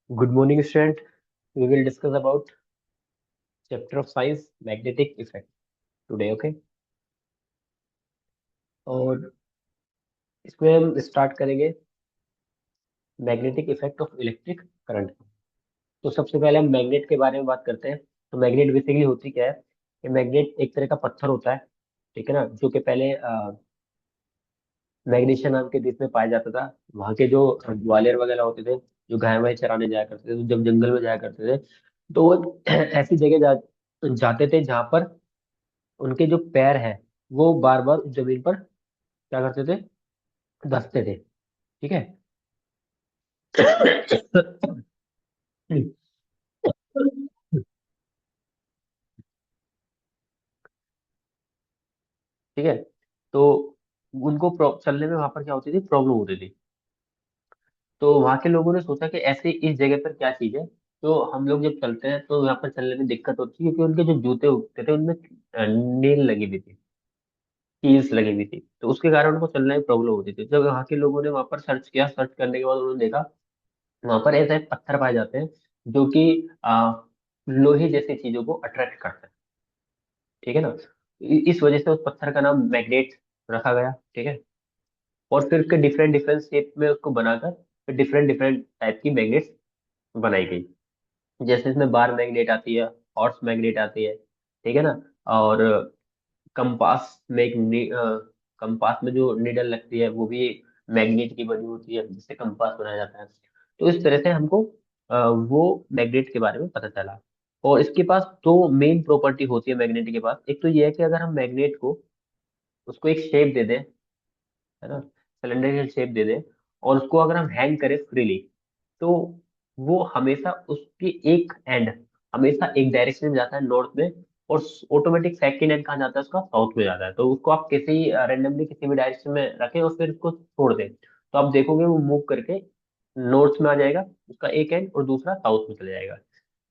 Good morning, student. We will discuss about chapter of science, magnetic effect today, okay? और इसमें हम start करेंगे magnetic effect of electric current. तो सबसे पहले हम मैग्नेट के बारे में बात करते हैं। तो मैग्नेट बेसिकली होती क्या है कि मैग्नेट एक तरह का पत्थर होता है, ठीक है ना, जो कि पहले मैग्नीशिया नाम के देश में पाया जाता था। वहाँ के जो ग्वालियर वगैरह होते थे, जो गाय वाय चराने जाया करते थे, तो जब जंगल में जाया करते थे, तो वो ऐसी जगह जाते थे जहाँ पर उनके जो पैर है वो बार बार उस जमीन पर क्या करते थे, धंसते थे। ठीक है। ठीक है। तो उनको चलने में वहां पर क्या होती थी, प्रॉब्लम होती थी। तो वहां के लोगों ने सोचा कि ऐसे इस जगह पर क्या चीज है, तो हम लोग जब चलते हैं तो यहाँ पर चलने में दिक्कत होती है, क्योंकि उनके जो जूते उगते थे उनमें नील लगी हुई थी, कील्स लगी हुई थी, तो उसके कारण उनको चलने में प्रॉब्लम होती थी। जब वहाँ के लोगों ने वहां पर सर्च किया, सर्च करने के बाद उन्होंने देखा वहां पर ऐसे पत्थर पाए जाते हैं जो कि लोहे जैसी चीजों को अट्रैक्ट करते हैं। ठीक है ना। इस वजह से उस पत्थर का नाम मैग्नेट रखा गया। ठीक है। और फिर उसके डिफरेंट डिफरेंट शेप में उसको बनाकर फिर डिफरेंट डिफरेंट टाइप की मैग्नेट्स बनाई गई। जैसे इसमें बार मैग्नेट आती है, हॉर्स मैग्नेट आती है, ठीक है ना। और कंपास में कंपास में जो निडल लगती है वो भी मैग्नेट की बनी होती है, जिससे कंपास बनाया जाता है। तो इस तरह से हमको वो मैग्नेट के बारे में पता चला। और इसके पास दो मेन प्रॉपर्टी होती है मैग्नेट के पास। एक तो ये है कि अगर हम मैग्नेट को उसको एक शेप दे दें, है ना, सिलेंडर शेप दे दें, और उसको अगर हम हैंग करें फ्रीली, तो वो हमेशा उसकी एक एंड हमेशा एक डायरेक्शन में जाता है, नॉर्थ में। और ऑटोमेटिक सेकंड एंड कहाँ जाता है उसका, साउथ में जाता है। तो उसको आप किसी रेंडमली किसी भी डायरेक्शन में रखें और फिर उसको छोड़ दें, तो आप देखोगे वो मूव करके नॉर्थ में आ जाएगा उसका एक एंड, और दूसरा साउथ में चला जाएगा।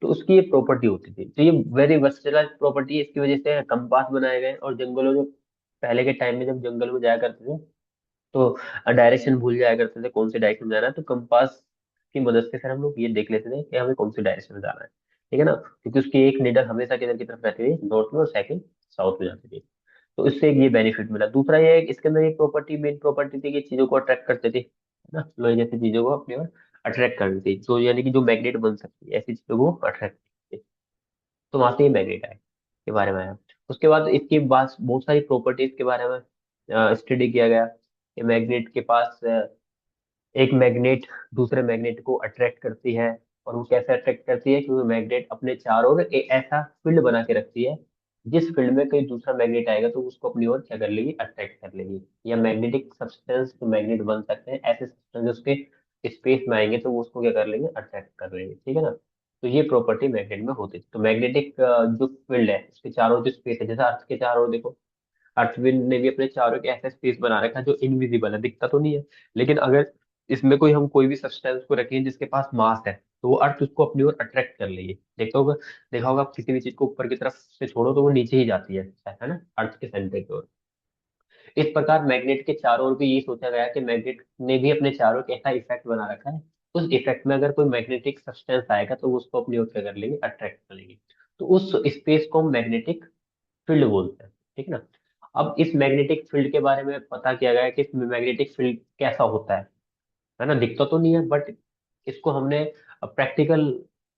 तो उसकी ये प्रॉपर्टी होती थी। तो ये वेरी वर्सेटाइल प्रॉपर्टी है, इसकी वजह से कंपास बनाए गए। और जंगलों में पहले के टाइम में जब जंगल में जाया करते थे, तो डायरेक्शन भूल जाया करते थे कौन सी डायरेक्शन में जाना है, तो कंपास की मदद से फिर हम लोग ये देख लेते थे कि हमें कौन सी डायरेक्शन में जाना है। ठीक है ना, क्योंकि उसकी एक निडल हमेशा किधर की तरफ रहती थी, नॉर्थ में, और सेकंड साउथ में जाती थी। तो इससे एक ये बेनिफिट मिला। दूसरा ये है कि इसके अंदर एक प्रॉपर्टी, मेन प्रॉपर्टी थी कि चीजों को अट्रैक्ट करते थे, है ना, लोहे जैसी चीजों को अपनी ओर अट्रैक्ट करती थी, जो यानी कि जो मैग्नेट बन सकती है ऐसी चीजों को अट्रैक्ट करती थी। तो वहां से ये मैग्नेट आए के बारे में आया। उसके बाद इसके बाद बहुत सारी प्रॉपर्टीज के बारे में स्टडी किया गया कि मैग्नेट के पास एक मैग्नेट दूसरे मैग्नेट को अट्रैक्ट करती है। और वो कैसे अट्रैक्ट करती है, क्योंकि मैग्नेट अपने चारों ओर एक ऐसा फील्ड बना के रखती है, जिस फील्ड में कोई दूसरा मैग्नेट आएगा तो उसको अपनी ओर क्या कर लेगी, अट्रैक्ट कर लेगी। या मैग्नेटिक सब्सटेंस जो मैग्नेट बन सकते हैं, ऐसे सब्सटेंस उसके स्पेस में आएंगे तो वो उसको क्या कर लेंगे, अट्रैक्ट कर लेंगे। ठीक है ना। तो ये प्रॉपर्टी मैग्नेट में होती है। तो मैग्नेटिक जो फील्ड है उसके चारों जो स्पेस है, जैसे अर्थ के चारों ओर देखो, अर्थविन ने भी अपने चारों के ऐसा स्पेस बना रखा है जो इनविजिबल है, दिखता तो नहीं है, लेकिन अगर इसमें कोई हम कोई भी सब्सटेंस को रखें जिसके पास मास है, तो वो अर्थ उसको अपनी ओर अट्रैक्ट कर लेगी। देखा होगा आप किसी भी चीज को ऊपर की तरफ से छोड़ो तो वो नीचे ही जाती है ना, अर्थ के सेंटर की ओर। इस प्रकार मैग्नेट के चारों ओर भी ये सोचा गया कि मैग्नेट ने भी अपने चारों ओर ऐसा इफेक्ट बना रखा है, उस इफेक्ट में अगर कोई मैग्नेटिक सब्सटेंस आएगा तो वो उसको अपनी ओर क्या कर लेंगे, अट्रैक्ट कर लेंगे। तो उस स्पेस को हम मैग्नेटिक फील्ड बोलते हैं। ठीक है ना। अब इस मैग्नेटिक फील्ड के बारे में पता किया गया है कि इस मैग्नेटिक फील्ड कैसा होता है ना, दिखता तो नहीं है, बट इसको हमने प्रैक्टिकल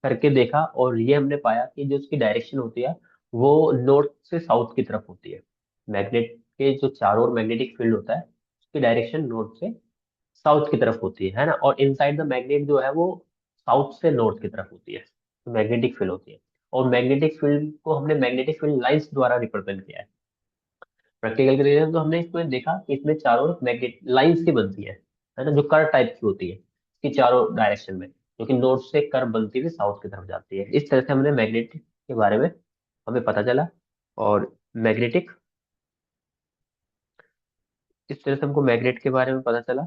करके देखा, और ये हमने पाया कि जो उसकी डायरेक्शन होती है वो नॉर्थ से साउथ की तरफ होती है। मैग्नेट के जो चारों ओर मैग्नेटिक फील्ड होता है उसकी डायरेक्शन नॉर्थ से साउथ की तरफ होती है ना। और इनसाइड द मैग्नेट जो है वो साउथ से नॉर्थ की तरफ होती है, तो मैग्नेटिक फील्ड होती है। और मैग्नेटिक फील्ड को हमने मैग्नेटिक फील्ड लाइंस द्वारा रिप्रेजेंट किया है। प्रैक्टिकल करिए तो हमने इसमें देखा कि इसमें चारों मैग्नेट लाइंस की बनती है ना, जो कर्व टाइप की होती है इसकी चारों डायरेक्शन में, जो कि नॉर्थ से कर्व बनती हुई साउथ की तरफ जाती है। इस तरह से हमने मैग्नेट के बारे में हमें पता चला। और मैग्नेटिक इस तरह से हमको मैग्नेट के बारे में पता चला।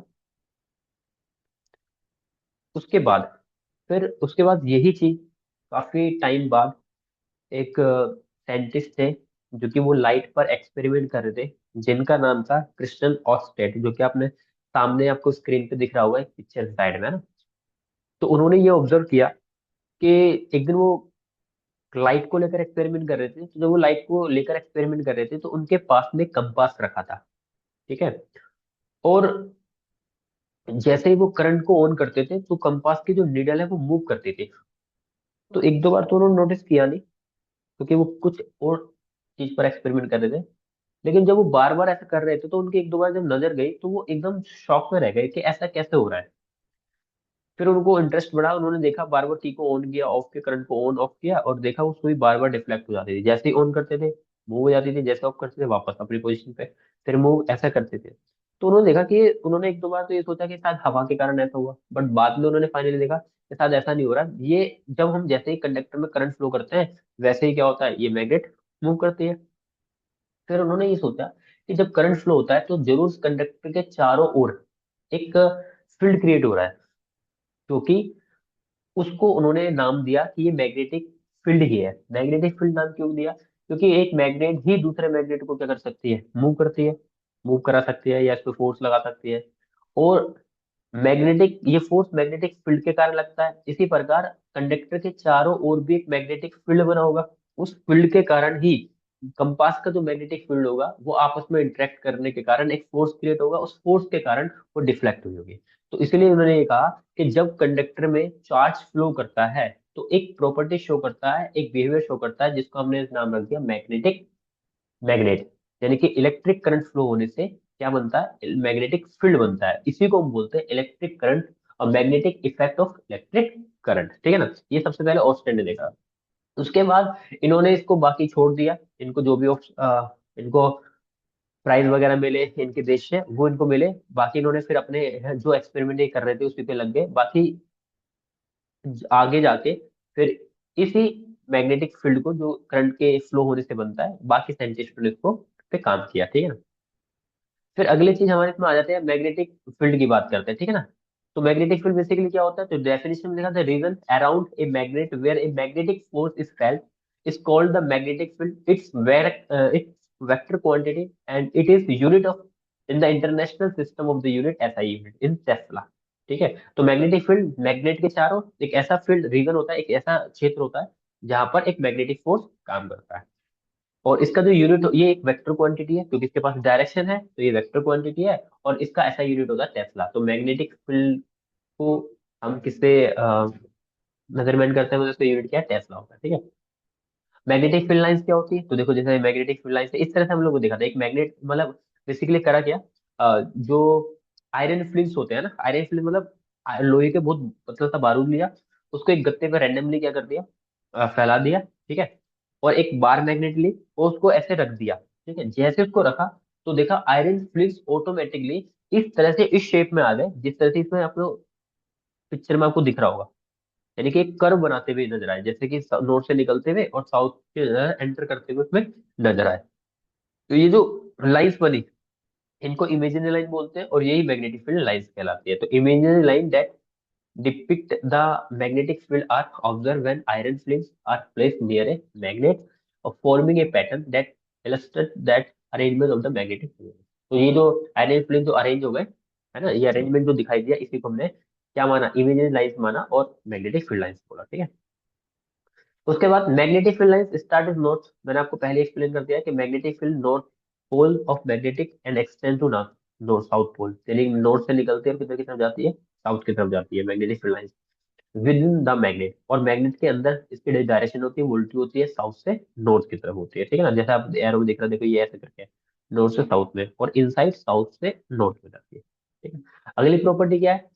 उसके बाद उसके बाद यही चीज काफी टाइम बाद एक साइंटिस्ट थे जो कि वो लाइट पर एक्सपेरिमेंट कर रहे थे, जिनका नाम था क्रिस्टन ऑस्टेट, जो कि आपने सामने आपको स्क्रीन पे दिख रहा होगा पिक्चर साइड में, है ना। तो उन्होंने ये ऑब्जर्व किया कि एक दिन वो लाइट को लेकर एक्सपेरिमेंट कर रहे थे, तो जब वो लाइट को लेकर एक्सपेरिमेंट कर रहे थे तो उनके पास में कंपास रखा था। ठीक है। और जैसे ही वो करंट को ऑन करते थे तो कंपास की जो नीडल है वो मूव करती थी। तो एक दो बार तो उन्होंने नोटिस किया नहीं, क्योंकि वो कुछ और चीज पर एक्सपेरिमेंट कर रहे थे। लेकिन जब वो बार बार ऐसा कर रहे थे तो उनकी एक दो बार जब नजर गई तो वो एकदम शॉक में रह गए कि ऐसा कैसे हो रहा है। फिर उनको इंटरेस्ट बढ़ा, उन्होंने देखा बार बार टी को ऑन किया ऑफ किया, करंट को ऑन ऑफ किया, और देखा वो सुई बार बार डिफ्लेक्ट हो जाती थी। जैसे ही ऑन करते थे मूव हो जाती थी, जैसे ऑफ करते थे वापस अपनी पोजीशन पे, फिर मूव ऐसा करते थे। तो उन्होंने देखा कि उन्होंने एक दो बार तो ये सोचा कि शायद हवा के कारण ऐसा हुआ, बट बाद में उन्होंने फाइनली देखा कि शायद ऐसा नहीं हो रहा ये। जब हम जैसे ही कंडक्टर में करंट फ्लो करते हैं वैसे ही क्या होता है, ये मैग्नेट मूव करती है। फिर उन्होंने ये सोचा कि जब करंट फ्लो होता है तो जरूर उस कंडक्टर के चारों ओर एक फील्ड क्रिएट हो रहा है, क्योंकि उसको उन्होंने नाम दिया कि ये मैग्नेटिक फील्ड ही है। मैग्नेटिक फील्ड नाम क्यों दिया, क्योंकि एक मैग्नेट ही दूसरे मैग्नेट को क्या कर सकती है, मूव करती है, मूव करा सकती है या इस पे फोर्स लगा सकती है। और मैग्नेटिक ये फोर्स मैग्नेटिक फील्ड के कारण लगता है। इसी प्रकार कंडक्टर के चारों ओर भी एक मैग्नेटिक फील्ड बना होगा। उस फील्ड के कारण ही कंपास का जो मैग्नेटिक फील्ड होगा वो आपस में इंटरेक्ट करने के कारण एक फोर्स क्रिएट होगा, उस फोर्स के कारण वो डिफ्लेक्ट हुई होगी। तो इसलिए उन्होंने ये कहा कि जब कंडक्टर में चार्ज फ्लो करता है तो एक प्रॉपर्टी शो करता है, एक बिहेवियर शो करता है, जिसको हमने नाम रख दिया मैग्नेटिक मैग्नेट। यानी कि इलेक्ट्रिक करंट फ्लो होने से क्या बनता है, मैग्नेटिक फील्ड बनता है। इसी को हम बोलते हैं इलेक्ट्रिक करंट और magnetic effect of electric current. ठीक है ना, ये सबसे पहले ऑस्टेन ने देखा। उसके बाद इन्होंने इसको बाकी छोड़ दिया, इनको जो भी इनको प्राइज वगैरह मिले इनके देश से वो इनको मिले। बाकी इन्होंने फिर अपने जो एक्सपेरिमेंट ये कर रहे थे उसी पे लग गए। बाकी आगे जाके फिर इसी मैग्नेटिक फील्ड को जो करंट के फ्लो होने से बनता है, बाकी साइंटिस्टों ने इसको पे काम किया। ठीक है ना। फिर अगली चीज हमारे इसमें आ जाते हैं, मैग्नेटिक फील्ड की बात करते हैं। ठीक है ना। तो मैग्नेटिक फील्ड बेसिकली क्या होता है, तो डेफिनेशन में लिखा था, region around a magnet where a magnetic force is felt is called the magnetic field. It's where it's vector quantity and it is unit of in the international system of the unit SI unit in tesla. ठीक है। तो magnetic field magnet के चारों एक ऐसा field region होता है, एक ऐसा क्षेत्र होता है जहां पर एक मैग्नेटिक फोर्स काम करता है। और इसका जो यूनिट ये एक वेक्टर क्वांटिटी है, क्योंकि इसके पास डायरेक्शन है तो ये वेक्टर क्वांटिटी है। और इसका ऐसा यूनिट होता है टेस्ला। तो मैग्नेटिक फील्ड को हम किससे मेजरमेंट करते हैं, मतलब इसका यूनिट क्या है, टेस्ला होता है। ठीक है। मैग्नेटिक फील्ड लाइंस क्या होती है, तो देखो जैसे मैग्नेटिक फील्ड लाइंस इस तरह से हम लोग को देखा था। एक मैग्नेट मतलब बेसिकली करा क्या, जो आयरन फिलिंग्स होते हैं ना, आयरन फिलिंग मतलब लोहे के बहुत पतला सा बारूद लिया, उसको एक गत्ते पे रैंडमली क्या कर दिया, फैला दिया। ठीक है। और एक बार मैग्नेट ली और उसको ऐसे रख दिया। ठीक है। जैसे उसको रखा तो देखा आयरन फिलिंग्स ऑटोमेटिकली इस तरह से इस शेप में आ गए जिस तरह से इसमें आपको पिक्चर में आपको दिख रहा होगा। यानी कि एक कर्व बनाते हुए नजर आए, जैसे कि नॉर्थ से निकलते हुए और साउथ के एंटर करते हुए उसमें नजर आए। तो ये जो लाइंस बनी इनको इमेजिनरी लाइन बोलते हैं, और यही मैग्नेटिक फील्ड लाइंस कहलाती है। तो imaginary line that depict the magnetic field are observe when iron films are placed near a magnet और forming a pattern that illustrate that arrangement of the magnetic field. तो ये जो iron film जो arrange हो गए है ना, ये अरेंजमेंट जो दिखाई दिया इसी को हमने क्या माना, इमेजिनरी लाइंस माना और मैग्नेटिक फील्ड लाइंस बोला। ठीक है। उसके बाद magnetic field lines start with north. मैंने आपको पहले एक्सप्लेन कर दिया कि magnetic field north pole of magnetic and extend to north north south pole, यानी नॉर्थ से निकलती है और किधर की तरफ जाती है, साउथ की तरफ जाती है magnetic field lines with in the magnet. और मैग्नेट के अंदर इसकी डायरेक्शन होती है वो उल्टी होती है, साउथ से नॉर्थ की तरफ होती है। ठीक है ना, जैसे आप एरो में देख रहे हो, देखो ये ऐसे करके नॉर्थ से साउथ में, और इनसाइड साउथ से नॉर्थ में जाती है। ठीक है। अगली प्रॉपर्टी क्या है,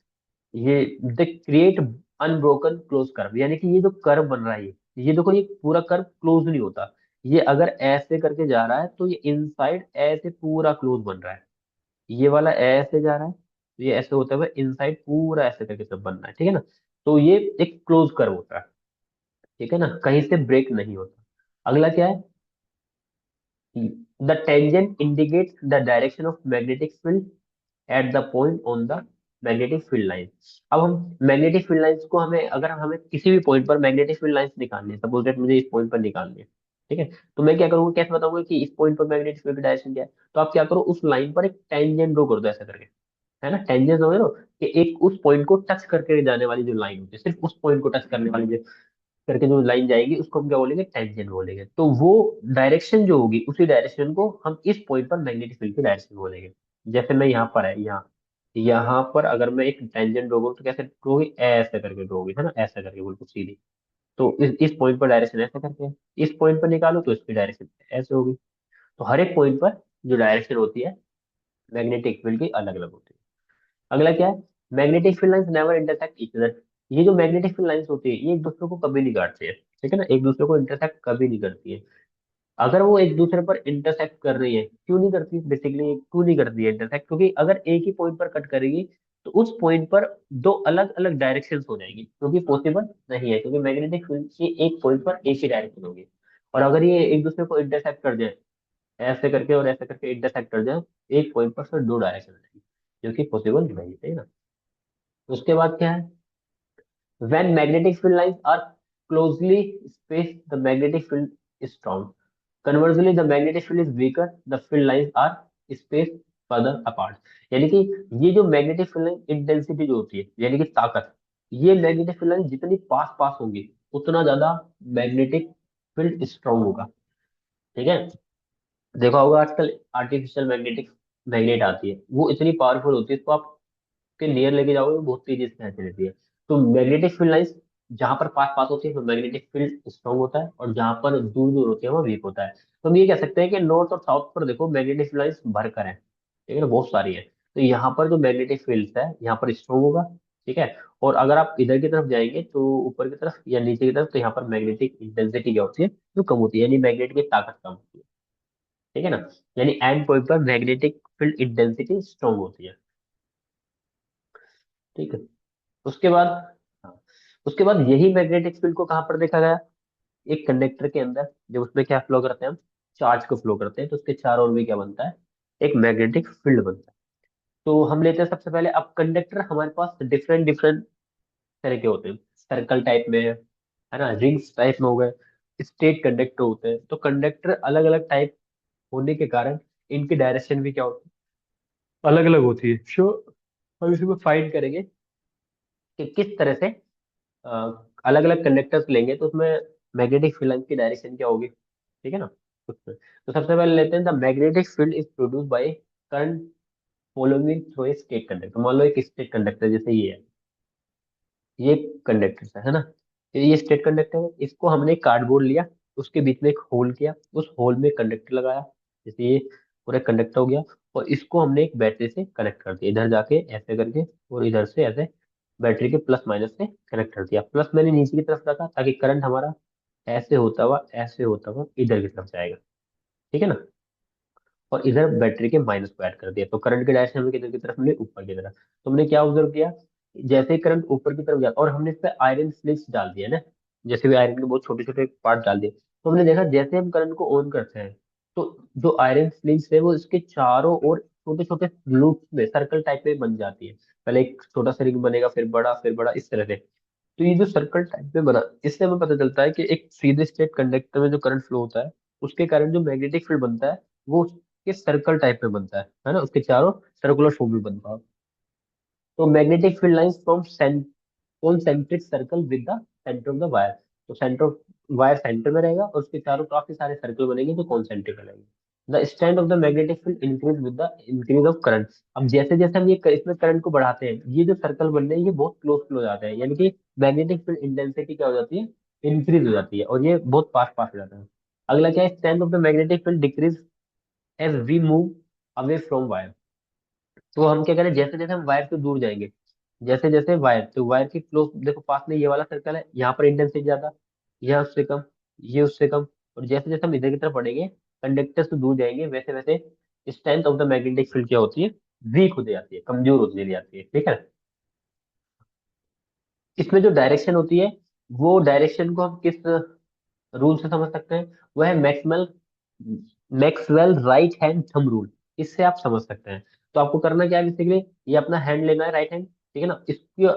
ये the create unbroken close curve. यानी कि ये जो कर्व बन रहा है ये देखो, ये पूरा कर्व क्लोज नहीं होता। ये अगर ऐसे करके जा रहा है तो ये इनसाइड ऐसे पूरा क्लोज बन रहा है। ये वाला ऐसे जा रहा है तो ये ऐसे होता है इनसाइड पूरा ऐसे करके सब बन रहा है। ठीक है ना। तो ये एक क्लोज कर्व होता है। ठीक है ना, कहीं से ब्रेक नहीं होता। अगला क्या है, the tangent indicates the direction of magnetic field at the point on the magnetic field line. अब हम मैग्नेटिक फील्ड लाइंस को हमें अगर हमें किसी भी पॉइंट पर मैग्नेटिक फील्ड लाइंस निकालनी है, सपोज दैट मुझे इस पॉइंट पर निकालनी है। ठीक है। तो मैं क्या करूंगा, कैसे बताऊंगा कि इस पॉइंट पर मैग्नेटिक फील्ड की डायरेक्शन क्या है, तो आप क्या करो, उस लाइन पर एक टेंजेंट ड्रॉ कर दो ऐसा करके। है ना, टेंजेंट समझ लो, कि एक उस पॉइंट को टच करके जाने वाली जो लाइन होती है, सिर्फ उस पॉइंट को टच करने वाली जो करके जो लाइन जाएगी उसको हम क्या बोलेंगे, टेंजेंट बोलेंगे। तो वो डायरेक्शन जो होगी, उसी डायरेक्शन को हम इस पॉइंट पर मैग्नेटिक फील्ड की डायरेक्शन बोलेंगे। जैसे मैं यहाँ पर है, यहाँ यहाँ पर अगर मैं एक टेंजेंट ड्रॉ करूँ तो कैसे ड्रॉ होगी, ऐसे करके ड्रॉ होगी, है ना, ऐसा करके बिल्कुल सीधी। तो इस पॉइंट पर डायरेक्शन ऐसे करके है। इस पॉइंट पर निकालो तो इसकी डायरेक्शन ऐसे होगी। तो हर एक पॉइंट पर जो डायरेक्शन होती है मैग्नेटिक फील्ड की अलग अलग होती है। अगला क्या है, magnetic field lines never intersect each other. ये जो मैग्नेटिक फील्ड लाइंस होती है ये एक दूसरे को कभी नहीं काटती है, ठीक है ना, एक दूसरे को इंटरसेक्ट कभी नहीं करती है। अगर वो एक दूसरे पर इंटरसेक्ट कर रही है, क्यों नहीं करती, बेसिकली क्यों नहीं करती है इंटरसेक्ट, क्योंकि अगर एक ही पॉइंट पर कट करेगी तो उस पॉइंट पर दो अलग अलग डायरेक्शंस हो जाएंगी, क्योंकि पॉसिबल नहीं है, क्योंकि मैग्नेटिक फील्ड की एक पॉइंट पर एक ही डायरेक्शन होगी। और अगर ये एक दूसरे को इंटरसेक्ट कर जाए, ऐसे करके और ऐसे करके इंटरसेक्ट कर जाए, एक पॉइंट पर फिर दो डायरेक्शन हो जाएगी, जो कि पॉसिबल नहीं है ना। उसके बाद क्या है, when magnetic field lines are closely spaced, the magnetic field is strong. Conversely, the magnetic field is weaker, the field lines are spaced further apart. यानी कि ये जो मैग्नेटिक फील्ड लाइन इंटेंसिटी जो होती है, यानी कि ताकत, ये मैग्नेटिक फील्ड लाइन जितनी पास पास होंगी उतना ज्यादा मैग्नेटिक फील्ड स्ट्रांग होगा। ठीक है, देखा होगा आजकल आर्टिफिशियल मैग्नेटिक मैग्नेट आती है, वो इतनी पावरफुल होती है, इसको आप के नियर लेके जाओगे वो बहुत तेजी से खेचती रहती है। तो मैग्नेटिक फील्ड लाइंस जहां पर पास पास होती है तो मैग्नेटिक फील्ड स्ट्रांग होता है, और जहां पर दूर दूर होती है वहाँ वीक होता है। तो हम ये कह सकते हैं कि नॉर्थ और साउथ पर देखो मैग्नेटिक फील्ड लाइंस भरकर है, ठीक है ना, बहुत सारी है। तो यहाँ पर जो मैग्नेटिक फील्ड है यहाँ पर स्ट्रांग होगा, ठीक है। और अगर आप इधर की तरफ जाएंगे तो ऊपर की तरफ या नीचे की तरफ, तो यहाँ पर मैग्नेटिक इंटेंसिटी क्या होती है, जो कम होती है, यानी मैग्नेट की ताकत कम होती है, ठीक है ना। यानी एंड पॉइंट पर मैग्नेटिक फील्ड इंटेंसिटी स्ट्रांग होती है, ठीक है। उसके बाद, हाँ, उसके बाद यही मैग्नेटिक फील्ड को कहाँ पर देखा गया, एक कंडक्टर के अंदर, जब उसमें क्या फ्लो करते हैं हम, चार्ज को फ्लो करते हैं, तो उसके चारों ओर भी क्या बनता है, एक मैग्नेटिक फील्ड बनता है। तो हम लेते हैं सबसे पहले, अब कंडक्टर हमारे पास डिफरेंट डिफरेंट तरह के होते हैं, सर्कल टाइप में है ना, रिंग्स टाइप में हो गए, स्टेट कंडक्टर होते हैं। तो कंडक्टर अलग अलग टाइप होने के कारण इनकी डायरेक्शन भी क्या होती है, अलग अलग होती है। सो हम इसमें फाइंड करेंगे कि किस तरह से अलग अलग कंडक्टर्स लेंगे तो उसमें मैग्नेटिक फील्ड की डायरेक्शन क्या होगी, ठीक है ना। उसमें तो सबसे पहले लेते हैं, the magnetic field is produce by current following through a state conductor. मान लो एक स्टेट कंडक्टर जैसे ये है, ये कंडक्टर है ना, तो ये स्टेट कंडक्टर है, इसको हमने कार्डबोर्ड लिया, उसके बीच में एक होल किया, उस होल में कंडक्टर लगाया, जैसे ये पूरा कंडक्टर हो गया। और इसको हमने एक बैटरी से कनेक्ट कर दिया, इधर जाके ऐसे करके और इधर से ऐसे बैटरी के प्लस माइनस से कनेक्ट कर दिया। प्लस मैंने नीचे की तरफ रखा ताकि करंट हमारा ऐसे होता हुआ इधर की तरफ जाएगा, ठीक है ना। और इधर बैटरी के माइनस को ऐड कर दिया, तो करंट की डायरेक्शन हमें किधर की तरफ मिली, ऊपर की तरफ। तो हमने क्या ऑब्जर्व किया, जैसे ही करंट ऊपर की तरफ जाता, और हमने इस पे आयरन स्लिंग्स डाल दिया ना, जैसे भी आयरन के बहुत छोटे छोटे पार्ट डाल दिए, तो हमने देखा जैसे हम करंट को ऑन करते हैं तो जो आयरन स्लिंग्स है वो इसके चारों ओर छोटे छोटे लूप में सर्कल टाइप में बन जाती है। पहले एक छोटा सा रिंग बनेगा, फिर बड़ा, इस तरह से। तो ये जो सर्कल टाइप में बना, इससे हमें पता चलता है कि एक सीधे स्ट्रेट कंडक्टर में जो करंट फ्लो होता है उसके कारण जो मैग्नेटिक फील्ड बनता है वो उसके सर्कल टाइप में बनता है ना, उसके चारों सर्कुलर फॉर्म में बनता है। तो magnetic field lines from concentric circle with the centre of the wire. तो सेंटर ऑफ वायर सेंटर में रहेगा और उसके चारों काफी सारे सर्कल बनेंगे जो कॉन्सेंट्रिक रहेंगे। The strength of the magnetic field increase with the increase of current. अब जैसे जैसे हम इसमें करंट को बढ़ाते हैं, ये जो सर्कल बन रहे हैं ये बहुत क्लोज क्लोज हो जाते हैं, यानी कि मैग्नेटिक फील्ड इंटेंसिटी क्या हो जाती है, इंक्रीज हो जाती है, और ये बहुत पास पास हो जाता है। अगला क्या है, strength of the magnetic field decrease as we move away from wire. तो हम क्या करें, जैसे जैसे हम वायर से दूर जाएंगे, जैसे जैसे वायर, तो वायर के क्लोज देखो पास में ये वाला सर्कल है, यहाँ पर इंटेंसिटी ज्यादा, यहाँ उससे कम, ये उससे कम। और जैसे जैसे हम इधर की तरफ बढ़ेंगे, कंडक्टर से दूर जाएंगे, वैसे वैसे strength of the magnetic field क्या होती है, वीक होती जाती है, कमजोर होती चली जाती है, ठीक है। इसमें जो डायरेक्शन होती है, वो डायरेक्शन को हम किस रूल से समझ सकते हैं, वह है Maxwell right hand thumb rule. इससे आप समझ सकते हैं। तो आपको करना क्या है, बेसिकली ये अपना हैंड लेना है, राइट हैंड, ठीक है ना, इसकी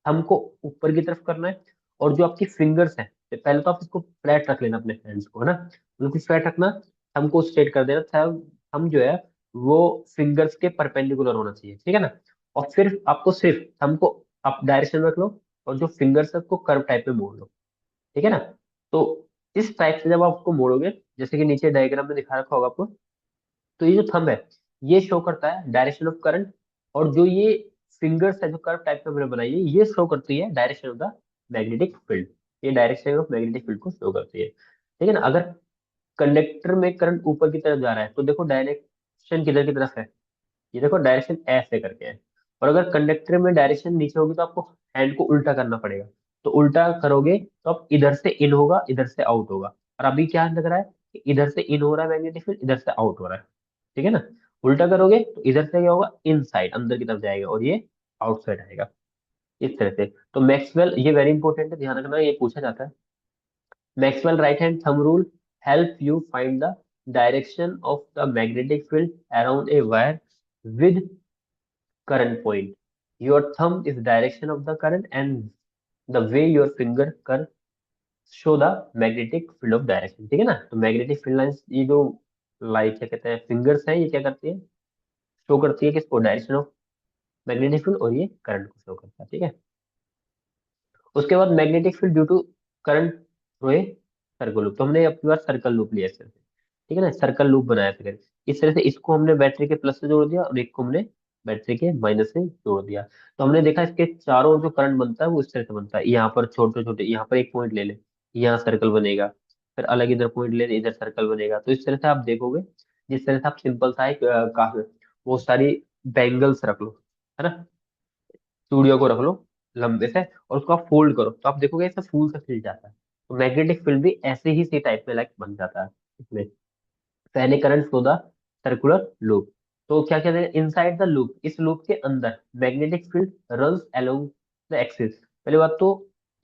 थंब को ऊपर की तरफ करना है, और जो आपकी फिंगर्स हैं, तो पहले तो आप इसको फ्लैट रख लेना अपने हैंड्स को, है ना, बिल्कुल फ्लैट रखना, थंब को स्ट्रेट कर देना, थंब थंब जो है वो फिंगर्स के परपेंडिकुलर होना चाहिए, ठीक है ना। और फिर आपको सिर्फ थंब को आप डायरेक्शन में रख लो, और जो फिंगर्स है उसको कर्व टाइप में मोड़ लो, ठीक है ना। तो इस टाइप से जब आप उसको मोड़ोगे, जैसे कि नीचे डायग्राम में दिखा रखा होगा आपको, तो ये जो थंब है ये शो करता है डायरेक्शन ऑफ करंट, और जो ये फिंगर्स है जो कर्व टाइप में हमने बनाई है ये शो करती है direction of the magnetic field. ये डायरेक्शन ऑफ मैग्नेटिक फील्ड को शो करती है, ठीक है ना। अगर कंडक्टर में करंट ऊपर की तरफ जा रहा है तो देखो डायरेक्शन किधर की तरफ है, ये देखो डायरेक्शन ऐसे करके है। और अगर कंडक्टर में डायरेक्शन नीचे होगी तो आपको हैंड को उल्टा करना पड़ेगा। तो उल्टा करोगे तो अब इधर से इन होगा, इधर से आउट होगा। और अभी क्या लग रहा है कि इधर से इन हो रहा है मैग्नेटिक फील्ड, इधर से आउट हो रहा है, ठीक है ना। उल्टा करोगे तो इधर से क्या होगा, इन साइड अंदर की तरफ जाएगा, और ये आउटसाइड आएगा, इस तरह से। तो मैक्सवेल, ये वेरी इंपॉर्टेंट है, ध्यान रखना, ये पूछा जाता है। Maxwell right hand thumb rule help you find the direction of the magnetic field around a wire with current point. Your thumb is direction of the current, and the way your finger curve show the magnetic field of direction, ठीक है ना। तो magnetic field lines, ये जो like क्या कहते हैं fingers हैं, ये क्या करती है, शो करती है किसको, डायरेक्शन ऑफ मैग्नेटिक फील्ड, और ये करंट को शो करता है, ठीक है। उसके बाद magnetic field due to current through a circle loop, तो हमने अपनी बार सर्कल लूप लिया इस तरह से, ठीक है ना, सर्कल लूप बनाया फिर इस तरह से। इसको हमने बैटरी के प्लस से जोड़ दिया, और एक को हमने बैटरी के माइनस से जोड़ दिया। तो हमने देखा इसके चारों ओर जो करंट बनता है वो इस तरह से बनता है, यहाँ पर छोटे छोटे, यहाँ पर एक पॉइंट ले ले, यहाँ सर्कल बनेगा, फिर अलग इधर पॉइंट ले ले, इधर सर्कल बनेगा। तो इस तरह से आप देखोगे, जिस तरह से आप सिंपल सा एक काफी बहुत सारी बैंगल्स रख लो, है ना, चूड़ियों को रख लो लंबे से, और उसको आप फोल्ड करो तो आप देखोगे ऐसा फूल से खिल जाता है। तो मैग्नेटिक फील्ड भी ऐसे ही सी टाइप में लाइक बन जाता है इसमें। पहले current flow the circular loop. तो क्या कहते हैं, इनसाइड द लूप, इस लूप के अंदर magnetic field runs along the axis. पहले बात तो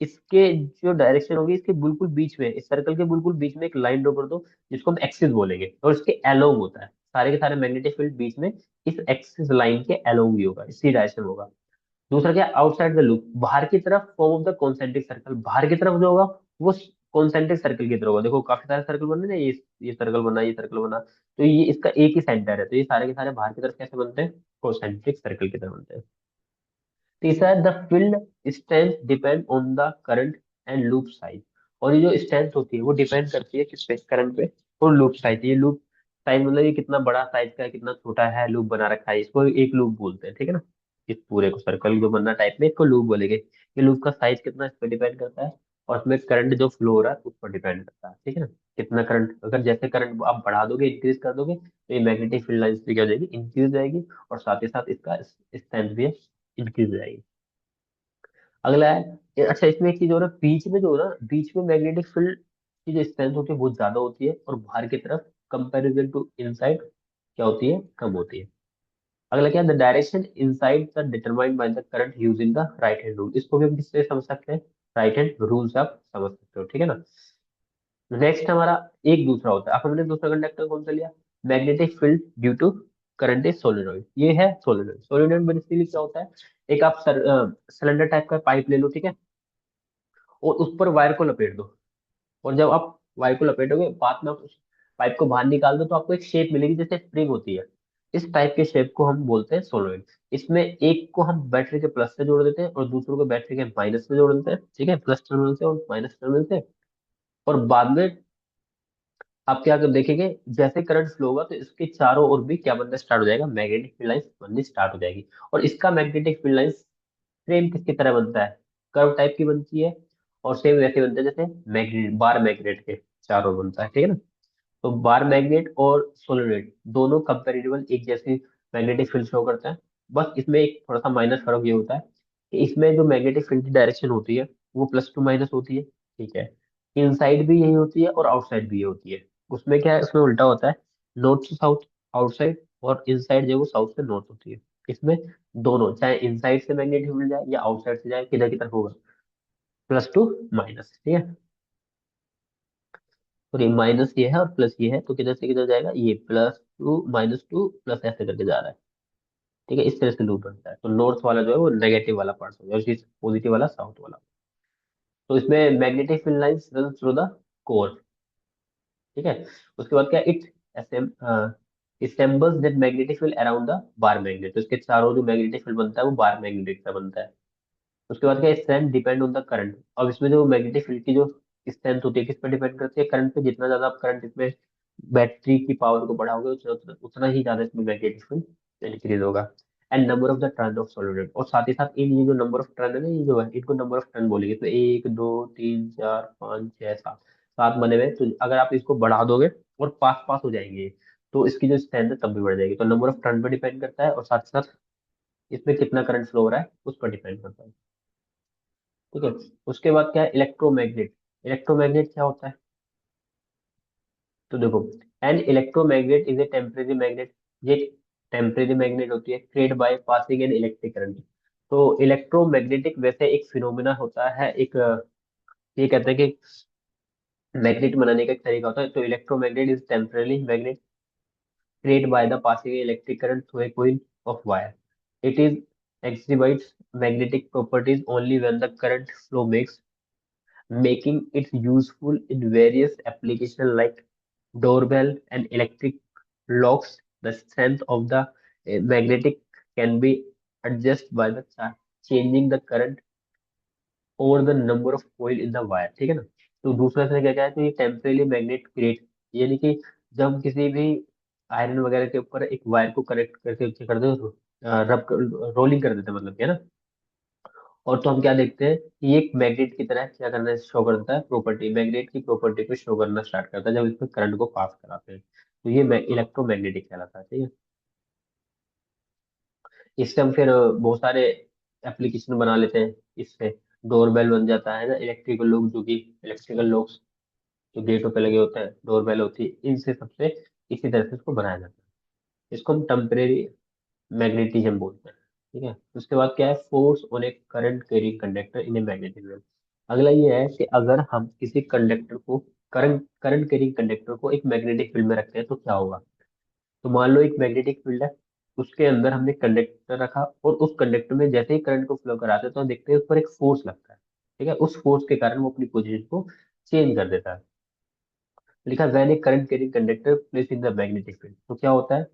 इसके जो डायरेक्शन होगी इसके बिल्कुल बीच में, इस सर्कल के बिल्कुल बीच में एक लाइन ड्रॉ कर दो, जिसको हम एक्सिस बोलेंगे, और इसके अलोंग होता है सारे के सारे मैग्नेटिक फील्ड बीच में, इस एक्सिस लाइन के अलोंग ही होगा, इसी डायरेक्शन में होगा। दूसरा क्या, आउटसाइड द लूप, बाहर की तरफ form of the concentric circle, बाहर की तरफ जो होगा वो कॉन्सेंट्रिक सर्कल की तरह होगा। देखो काफी सारे सर्कल बन रहे हैं ना, ये सर्कल बना, ये सर्कल बना, तो ये इसका एक ही सेंटर है, तो ये सारे के सारे बाहर की तरफ कैसे बनते हैं, कॉन्सेंट्रिक सर्कल की तरह बनते हैं। तीसरा है the field strength depend on the current and loop size. और ये जो स्ट्रेंथ होती है वो डिपेंड करती है किस पे, करंट पे और लूप साइज। ये लूप साइज मतलब ये कितना बड़ा साइज का है, कितना छोटा है, लूप बना रखा है, इसको एक लूप बोलते हैं, ठीक है ना। इस पूरे को सर्कल जो बनना टाइप में इसको लूप बोलेंगे। ये लूप का साइज कितना इस पर डिपेंड करता है, और इसमें करंट जो फ्लो हो रहा है उस पर डिपेंड करता है, ठीक है ना। कितना करंट, अगर जैसे करंट आप बढ़ा दोगे, इंक्रीज कर दोगे, तो ये मैग्नेटिक फील्ड लाइंस भी क्या हो जाएगी, इंक्रीज हो जाएगी, और साथ ही साथ इसका स्ट्रेंथ भी इंक्रीज हो जाएगी। अगला है अच्छा, इसमें एक चीज हो रहा है, बीच में जो है ना, बीच में मैग्नेटिक फील्ड की जो स्ट्रेंथ होती है बहुत ज्यादा होती है, और बाहर की तरफ कंपैरिजन टू इनसाइड क्या होती है, कम होती है। अगला क्या है, the direction inside the determined by the current using the right hand rule. इसको भी हम किससे समझ सकते हैं, राइट हैंड रूल से आप समझ सकते हो, ठीक है ना। नेक्स्ट हमारा एक दूसरा होता है, अब हमने दूसरा कंडक्टर कौन सा लिया, magnetic field due to current is solenoid. ये है सोलेनोइड। सोलेनोइड बेसिकली क्या होता है, एक आप सिलेंडर टाइप का पाइप ले लो, ठीक है, और उस पर वायर को लपेट दो, और जब आप वायर को लपेटोगे बाद में आप उस पाइप को बाहर निकाल दो तो आपको एक शेप मिलेगी जैसे स्प्रिंग होती है। इस टाइप के शेप को हम बोलते हैं सोलोइड। इसमें एक को हम बैटरी के प्लस से जोड़ देते हैं, और दूसरों को बैटरी के माइनस से जोड़ देते हैं, ठीक है, प्लस टर्मिनल से और माइनस टर्मिनल से। और बाद में आप क्या कर देखेंगे, जैसे करंट फ्लो होगा तो इसके चारों ओर भी क्या बनना स्टार्ट हो जाएगा, मैग्नेटिक फील्ड लाइंस बननी स्टार्ट हो जाएगी। और इसका मैग्नेटिक फील्ड लाइंस सेम किसकी तरह बनता है, कर्व टाइप की बनती है, और सेम वैसे बनता है जैसे मैग्नेट, बार मैग्नेट के चारों बनता है, ठीक है ना। तो बार मैग्नेट और सोलेनोइड दोनों कंपेरेबल एक जैसी मैग्नेटिक फील्ड शो करते हैं। बस इसमें एक थोड़ा सा माइनस फर्क ये होता है कि इसमें जो मैग्नेटिक फील्ड की डायरेक्शन होती है वो प्लस टू माइनस होती है, ठीक है। इनसाइड भी यही होती है और आउटसाइड भी ये होती है। उसमें क्या है, उसमें उल्टा होता है, नॉर्थ टू साउथ आउटसाइड, और इनसाइड जो है वो साउथ से नॉर्थ होती है। इसमें दोनों, चाहे इनसाइड से मैग्नेटिक फील्ड जाए या आउटसाइड से जाए, किधर की तरफ होगा, प्लस टू माइनस, ठीक है। और ये माइनस ये है और प्लस ये है, तो किधर से किधर जाएगा, ये plus two minus two plus ऐसे करके जा रहा है, ठीक है। इस तरह से लूप बनता है। तो नॉर्थ वाला जो है वो नेगेटिव वाला पार्ट हो गया, पॉजिटिव वाला साउथ वाला। तो इसमें magnetic field lines run through the core, ठीक है। उसके बाद क्या, it S M, assembles that magnetic field around the bar magnet। तो इसके चारों जो मैग्नेटिक फील्ड बनता है वो बार मैग्नेटिक का बनता है। उसके बाद क्या, strength depend on the current. अब इसमें जो मैग्नेटिक फील्ड की जो स्ट्रेंथ होती है किस पर डिपेंड करती है, करंट पे। जितना ज्यादा आप करंट इसमें बैटरी की पावर को बढ़ाओगे उतना ही ज्यादा इसमें मैग्नेटिक फील्ड इंक्रीज होगा। And number of the turn off solid, और साथ ही साथ इन ये जो नंबर ऑफ टर्न है ना, ये जो है इनको नंबर ऑफ टर्न बोलेंगे। तो 1 2 3 4 5 6 7 7 बने हुए हैं। तो अगर आप इसको बढ़ा दोगे और पास पास हो जाएंगे तो इसकी जो स्ट्रेंथ है तब भी बढ़ जाएगी। तो नंबर ऑफ टर्न पर डिपेंड करता है और साथ साथ इसमें कितना करंट फ्लो हो रहा है उस पर डिपेंड करता है। ठीक है। उसके बाद क्या है, इलेक्ट्रोमैग्नेट। इलेक्ट्रोमैग्नेट क्या होता है, तो देखो, an electromagnet is a temporary magnet. ये टेम्परेरी मैग्नेट होती है, create by passing an electric current. तो इलेक्ट्रोमैग्नेटिक वैसे एक फिनोमिना होता है, एक ये कहते हैं कि मैग्नेट बनाने का एक तरीका होता है। तो electromagnet is temporary magnet created by the passing electric current through a coil of wire. It is exhibits magnetic properties only when the current flow makes making it useful in various applications like doorbell and electric locks. The strength of the magnetic can be adjusted by the changing the current और the number of coil in the wire. ठीक है ना। तो दूसरा इसने क्या क्या है, तो ये टेम्परेली मैग्नेट क्रिएट, यानी कि जब हम किसी भी आयरन वगैरह के ऊपर एक वायर को कनेक्ट करके क्या करते हो, तो रब रोलिंग कर देते हैं मतलब, क्या ना। और तो हम क्या देखते हैं कि ये एक मैग्नेट की तरह क्या करना शो करता है, प्रॉपर्टी, मैग्नेट की प्रॉपर्टी को शो करना स्टार्ट करता है जब इसमें करंट को पास कराते हैं। तो ये इलेक्ट्रोमैग्नेटिक कहलाता है। ठीक है। इससे हम फिर बहुत सारे एप्लीकेशन बना लेते हैं इससे। डोरबेल बन जाता है ना, इलेक्ट्रिकल लॉक, जो कि इलेक्ट्रिकल लॉक्स जो गेटों पे लगे होते हैं, डोरबेल होती है, इनसे सबसे इसी तरह से इसको बनाया जाता है। इसको हम टेम्परेरी मैग्नेटिज्म बोलते हैं। ठीक है। उसके बाद क्या है, force on A current carrying conductor in a magnetic wave. अगला ये है कि अगर हम किसी कंडक्टर को, करंट करंट कैरिंग कंडक्टर को एक मैग्नेटिक फील्ड में रखते हैं तो क्या होगा। तो मान लो एक मैग्नेटिक फील्ड है, उसके अंदर हमने कंडक्टर रखा और उस कंडक्टर में जैसे ही करंट को फ्लो कराते हैं तो हम देखते हैं उस पर एक फोर्स लगता है। ठीक है। उस फोर्स के कारण वो अपनी पोजीशन को चेंज कर देता है। लिखा when a current carrying conductor place in the magnetic field, तो क्या होता है,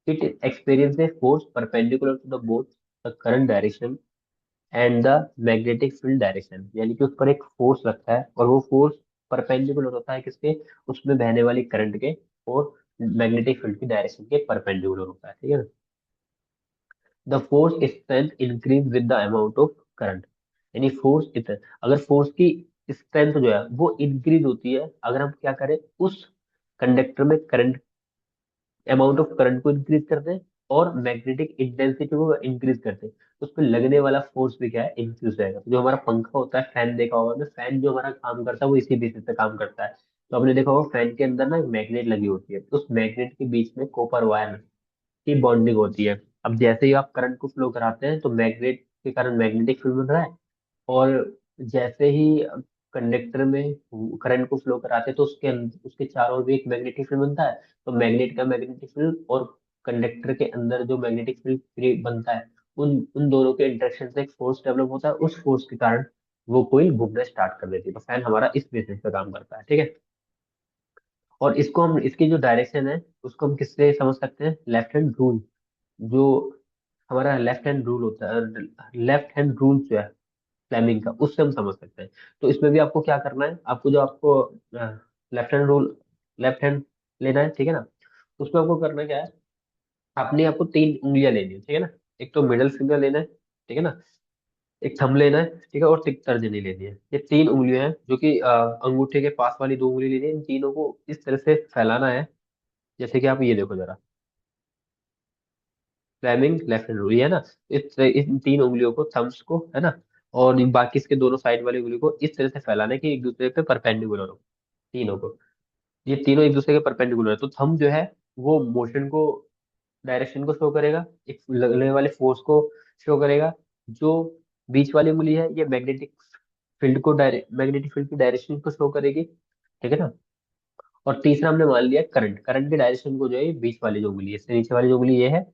it experience a force perpendicular to the both the current direction and the magnetic field direction. यानी कि उस पर एक फोर्स लगता है और वो फोर्स परपेंडिकुलर होता है किसके, उसमें बहने वाली करंट के, और मैग्नेटिक फील्ड की डायरेक्शन के परपेंडिकुलर होता है। ठीक है। The force strength increase with the amount of current. यानी फोर्स इतना, अगर फोर्स की स्ट्रेंथ जो है वो इंक्रीज होती है अगर हम क्या करें, उस कंडक्टर में करंट, अमाउंट ऑफ करंट को इंक्रीज करते हैं और मैग्नेटिक इंटेंसिटी को इंक्रीज करते हैं, तो उस पर लगने वाला फोर्स भी क्या है, इंक्रीज रहेगा। तो जो हमारा पंखा होता है, फैन देखा होगा ना, फैन जो हमारा काम करता है वो इसी बेसिस पे काम करता है। तो आपने देखा होगा फैन के अंदर ना एक मैग्नेट लगी होती है, तो उस मैग्नेट के बीच में कॉपर वायर की बॉन्डिंग होती है। अब जैसे ही आप करंट को फ्लो कराते हैं तो मैग्नेट के कारण मैग्नेटिक फील्ड बन रहा है, और जैसे ही कंडक्टर में करंट को फ्लो कराते हैं तो उसके चारों ओर भी एक मैग्नेटिक फील्ड बनता है। तो मैग्नेट का मैग्नेटिक फील्ड और कंडक्टर के अंदर जो मैग्नेटिक फील्ड बनता है, उन उन दोनों के इंटरेक्शन से एक फोर्स डेवलप होता है। उस फोर्स के कारण वो कोई घूमना स्टार्ट कर देती है। तो फैन हमारा इस बेसिस पे काम करता है। ठीक है। और इसको हम, इसकी जो डायरेक्शन है उसको हम किससे समझ सकते हैं, लेफ्ट हैंड रूल। जो हमारा लेफ्ट हैंड रूल होता है, लेफ्ट हैंड रूल जो है फ्लेमिंग का, उससे हम समझ सकते हैं। तो इसमें भी आपको क्या करना है, आपको जो आपको left hand rule, left hand लेना है, ठीक है ना। तो उसमें आपको करना क्या है, आपने आपको 3 उंगलियां लेनी है, ठीक है ना। एक तो मिडल फिंगर लेना है, ठीक है ना, एक थंब लेना है, ठीक है, और तर्जनी लेनी है। ये 3 उंगलियां हैं जो कि अंगूठे के पास वाली 2 उंगली लेनी है। इन तीनों को इस तरह से फैलाना है, जैसे कि आप ये देखो जरा, फ्लेमिंग लेफ्ट हैंड रूल, ये है ना। इन 3 उंगलियों को, थम्स को, है ना, और बाकी इसके दोनों साइड वाली उंगली को इस तरह से फैलाना है कि एक दूसरे पे परपेंडिकुलर हो, तीनों को। ये तीनों एक दूसरे के परपेंडिकुलर है, तो थंब जो है वो मोशन को, डायरेक्शन को शो करेगा, एक लगने वाले फोर्स को शो करेगा। जो बीच वाली उंगली है ये मैग्नेटिक फील्ड को, मैग्नेटिक फील्ड की डायरेक्शन को शो करेगी। ठीक है ना। और तीसरा हमने मान लिया करंट, करंट की डायरेक्शन को जो है ये बीच वाली जो उंगली है, इससे नीचे वाली जो उंगली ये है,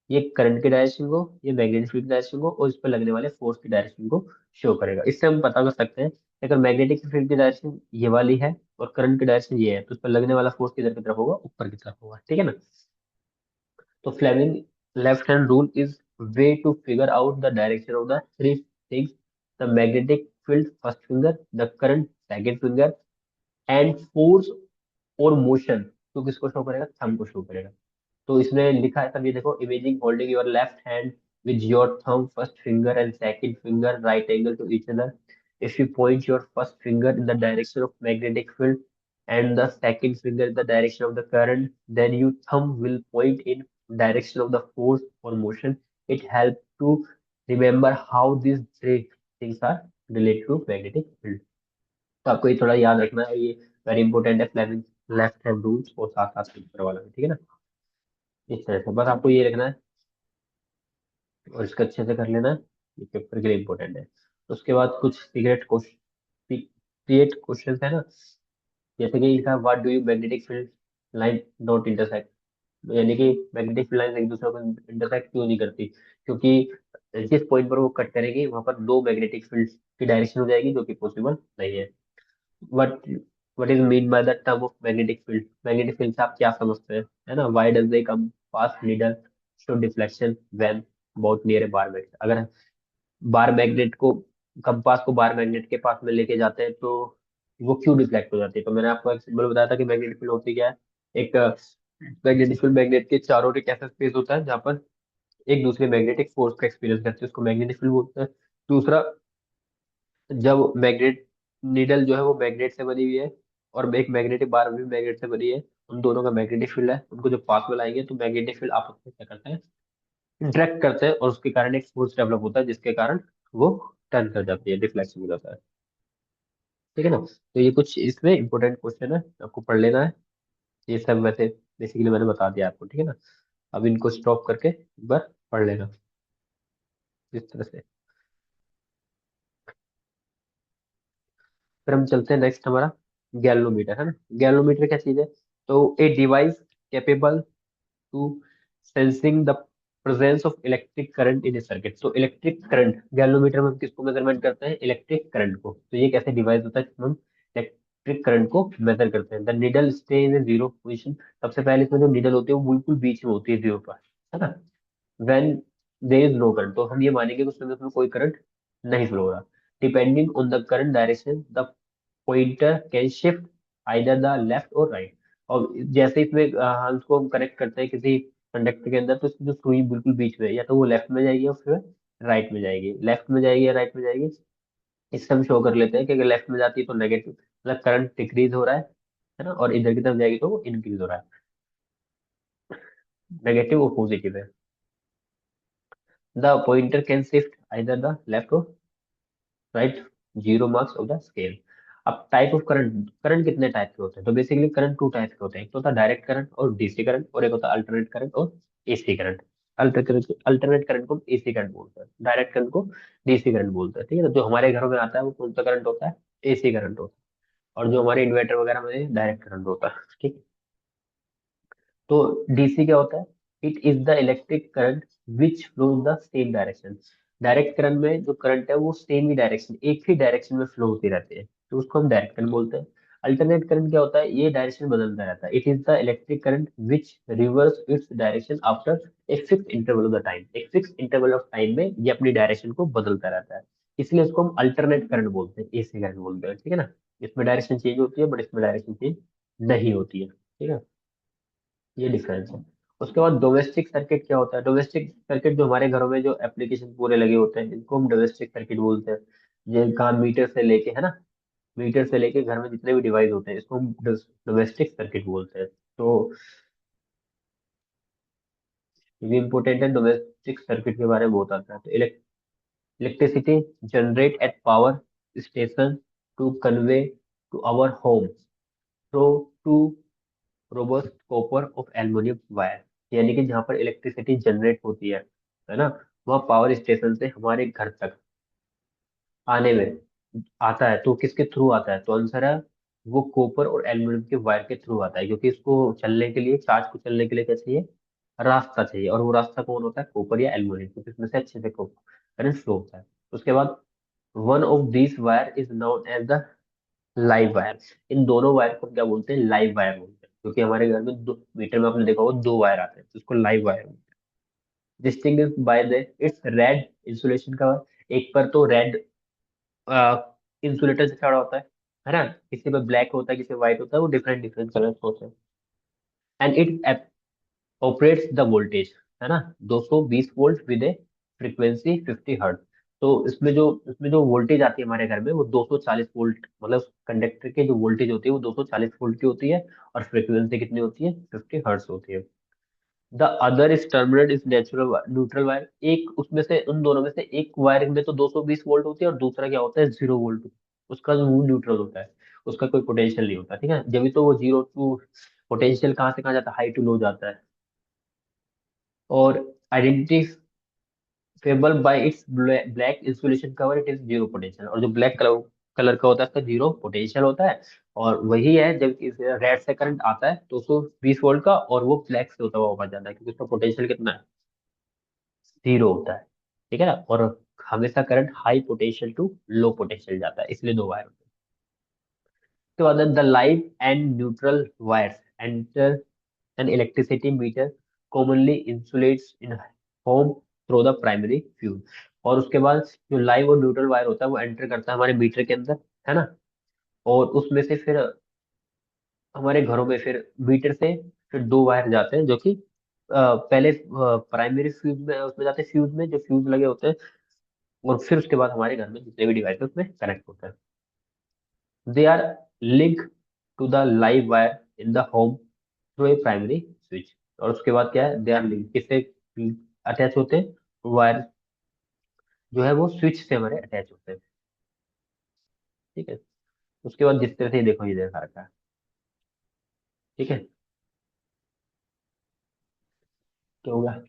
ये करंट की डायरेक्शन को, ये मैग्नेटिक फील्ड की डायरेक्शन को और इस पर लगने वाले फोर्स की डायरेक्शन को शो करेगा। इससे हम पता कर सकते हैं कि अगर मैग्नेटिक फील्ड की डायरेक्शन ये वाली है और करंट की डायरेक्शन ये है, तो उस पर लगने वाला फोर्स किधर की तरफ होगा, ऊपर की तरफ होगा। ठीक है ना। तो Fleming left hand rule is way to figure out the direction of the three things, the magnetic field first finger, the current second finger, and force और मोशन। तो किसको शो करेगा? थंब को शो करेगा। तो इसमें लिखा है, तब ये देखो, imaging holding your left hand with your thumb first finger and second finger right angle to each other. If you point your first finger in the direction of magnetic field and the second finger in the direction of the current, then your thumb will point in direction of the force or motion. It helps to remember how these three things are related to magnetic field. तो आपको ये थोड़ा याद रखना है, ये very important है, Fleming left hand rules और साथ साथ पेपर वाला भी, ठीक है ना। इस तरह से बस आपको ये रखना है और इसको अच्छे से कर लेना है, ये पेपर के लिए इंपॉर्टेंट है। उसके बाद कुछ सीक्रेट क्वेश्चन, क्रिएट क्वेश्चन है ना, जैसे कि इसका what do you magnetic field line not intersect, यानी कि मैग्नेटिक फील्ड लाइन एक दूसरे को इंटरसेक्ट क्यों नहीं करती, क्योंकि जिस पॉइंट पर वो कट करेंगे वहां पर दो मैग्नेटिक फील्ड की डायरेक्शन हो जाएगी, जो कि पॉसिबल नहीं है। What what is mean by the term of magnetic field, magnetic field से आप क्या समझते हैं, है ना। Why does they come pass needle show deflection when बहुत नियर ए बार मैग्नेट, अगर बार मैग्नेट को, कंपास को बार मैग्नेट के पास में लेके जाते हैं तो वो क्यों डिफ्लेक्ट हो जाती है। तो मैंने आपको एक सिंबल बताया था कि मैग्नेटिक फील्ड होती क्या है। एक मैग्नेटिक फील्ड मैग्नेट के चारों ओर एक ऐसा स्पेस होता है जहाँ पर एक दूसरे मैग्नेटिक फोर्स का एक्सपीरियंस करते हैं, उसको मैग्नेटिक फील्ड बोलते हैं। दूसरा, जब मैग्नेट नीडल जो है वो मैग्नेट से बनी हुई है और एक मैग्नेटिक बार भी मैग्नेट से बनी है, उन दोनों का मैग्नेटिक फील्ड है, उनको जब पास में लाएंगे तो मैग्नेटिक फील्ड आपस में क्या करते हैं, इंटरेक्ट करते हैं, और उसके कारण एक फोर्स डेवलप होता है जिसके कारण वो टर्न कर जाती है, डिफ्लेक्शन हो जाता है, ठीक है ना। तो ये कुछ इसमें इंपॉर्टेंट क्वेश्चन है, आपको पढ़ लेना है। ये सब वैसे बेसिकली मैंने बता दिया आपको, ठीक है ना। अब इनको स्टॉप करके एक बार पढ़ लेना इस तरह से। फिर हम चलते हैं नेक्स्ट, हमारा गैल्वोमीटर है ना। गैल्वोमीटर क्या चीज है? तो a device capable to sensing the presence of electric current in a circuit. तो इलेक्ट्रिक करंट, गैल्वोमीटर में हम किसको मेजरमेंट करते हैं? इलेक्ट्रिक करंट को। तो ये एक ऐसे डिवाइस होता है जिसमें हम इलेक्ट्रिक करंट को मेजर करते हैं। The needle stay in zero position, सबसे पहले इसमें जो नीडल होती है वो बिल्कुल बीच में होती है, जीरो पर, है ना। When there is no current, तो हम ये मानेंगे कि उसमें कोई करंट नहीं फ्लो हो रहा। Depending on the current direction the pointer can shift either the left और राइट। और जैसे इसमें हम उसको हम कनेक्ट करते हैं किसी कंडक्टर के अंदर, तो इसकी जो सुई बिल्कुल बीच में है, या तो वो लेफ्ट में जाएगी या फिर राइट में जाएगी, लेफ्ट में जाएगी या राइट में जाएगी। इससे हम शो कर लेते हैं कि अगर लेफ्ट में जाती है तो नेगेटिव, मतलब करंट डिक्रीज हो रहा है ना, और इधर की तरफ जाएगी तो वो इंक्रीज हो रहा है, नेगेटिव और पॉजिटिव है। The pointer can shift either the left और right, zero marks of the scale. अब टाइप ऑफ करंट, करंट कितने टाइप के होते हैं? तो बेसिकली करंट टू टाइप के होते हैं, एक तो होता है डायरेक्ट करंट और डीसी करंट, और एक होता है अल्टरनेट करंट और एसी करंट। अल्टरनेट करंट को एसी करंट बोलते हैं, डायरेक्ट करंट को डीसी करंट बोलते हैं, ठीक है ना। जो हमारे घरों में आता है वो कौन सा करंट होता है? एसी करंट होता है। और जो हमारे इन्वर्टर वगैरह में डायरेक्ट करंट होता है, ठीक है। तो डीसी क्या होता है? It is the electric current which flow the same direction. Direct current में जो करंट है वो सेम ही डायरेक्शन, एक ही डायरेक्शन में फ्लो होती रहती है, तो उसको हम डायरेक्ट करंट बोलते हैं। अल्टरनेट करंट क्या होता है? ये डायरेक्शन बदलता रहता है। It is the electric current which reverse its direction after a fix interval of the time. एक फिक्स इंटरवल ऑफ टाइम में ये अपनी डायरेक्शन को बदलता रहता है, इसलिए इसको हम अल्टरनेट करंट बोलते हैं, एसी करंट बोलते हैं, ठीक है ना। इसमें डायरेक्शन चेंज होती है बट इसमें डायरेक्शन चेंज नहीं होती है, ठीक है। ये डिफरेंस है। उसके बाद डोमेस्टिक सर्किट क्या होता है? डोमेस्टिक सर्किट जो हमारे घरों में जो एप्लीकेशन पूरे लगे होते हैं, इनको हम डोमेस्टिक सर्किट बोलते हैं। ये काम मीटर से लेके, है ना, मीटर से लेके घर में जितने भी डिवाइस होते हैं इसको हम डोमेस्टिक सर्किट बोलते हैं। तो ये इंपॉर्टेंट है, डोमेस्टिक सर्किट के बारे में बहुत आता है। तो electricity generate at power station to convey to our home through two robust copper of aluminium wire. यानी कि जहाँ पर इलेक्ट्रिसिटी जनरेट होती है ना, वहाँ पावर स्टेशन से हमारे घर तक आने में आता है, तो किसके थ्रू आता है? तो आंसर है वो कॉपर और एल्युमिनियम के वायर के थ्रू आता है, क्योंकि इसको चलने के लिए, चार्ज को चलने के लिए क्या चाहिए? रास्ता चाहिए, और वो रास्ता कौन होता है? कॉपर या एल्युमिनियम, क्योंकि इसमें से अच्छे से करंट फ्लो होता है। उसके बाद one of this wire is known as the live wire. इन दोनों वायर को क्या बोलते हैं? लाइव वायर बोलते हैं। क्योंकि हमारे घर में दो मीटर में आपने देखा होगा दो वायर आते हैं, तो उसको live wire, distinguish by the its red insulation cover. एक पर तो रेड इंसुलेटर से चढ़ा होता है ना, किसी पे ब्लैक होता है, किसी पे व्हाइट होता है, वो डिफरेंट डिफरेंट कलर होते हैं। And it operates the voltage, है ना, 220 volt with A frequency 50 hertz. तो इसमें जो वोल्टेज आती है हमारे घर में वो 240 वोल्ट, मतलब कंडक्टर के जो वोल्टेज होती है वो 240 वोल्ट की होती है, और फ्रीक्वेंसी कितनी होती है, 50 हर्ट्ज होती है। The other is terminate is natural neutral wire. एक उसमें से, उन दोनों में से एक वायर में तो 220 वोल्ट होती है, और दूसरा क्या होता है, 0 वोल्ट। उसका जो न्यूट्रल होता है, उसका कोई पोटेंशियल नहीं होता, ठीक है। जब भी तो वो जीरो टू, पोटेंशियल कहाँ से कहाँ जाता है, हाई टू लो जाता है। और identifiable by its black insulation cover, it is zero potential. और जो ब्लैक कलर कलर का होता है उसका जीरो पोटेंशियल होता है। और वही है, जब रेड से करंट आता है 220 वोल्ट का, और वो ब्लैक से होता हुआ ऊपर जाता है, क्योंकि उसका पोटेंशियल कितना है, जीरो होता है, ठीक है ना। और हमेशा current high potential to low potential जाता है, इसलिए दो वायर होते हैं। उसके बाद the live and neutral wires enter an electricity meter commonly insulates in home through the primary fuse. और उसके बाद जो लाइव और न्यूट्रल वायर होता है वो एंटर करता है हमारे मीटर के अंदर, है ना। और उसमें से फिर हमारे घरों में फिर मीटर से फिर दो वायर जाते हैं, जो कि पहले प्राइमरी फ्यूज में, उसमें जाते हैं फ्यूज में, जो फ्यूज लगे होते हैं। और फिर उसके बाद हमारे घर में जितने भी डिवाइस है उसमें कनेक्ट होता है। They are link to the live wire in the home through a primary switch. और उसके बाद क्या है, दे आर लिंक किससे अटैच होते हैं, वायर जो है वो स्विच से हमारे अटैच होते हैं, ठीक है। उसके बाद जिस तरह से ये देखो, ये देखा रखा है, ठीक है। क्या होगा,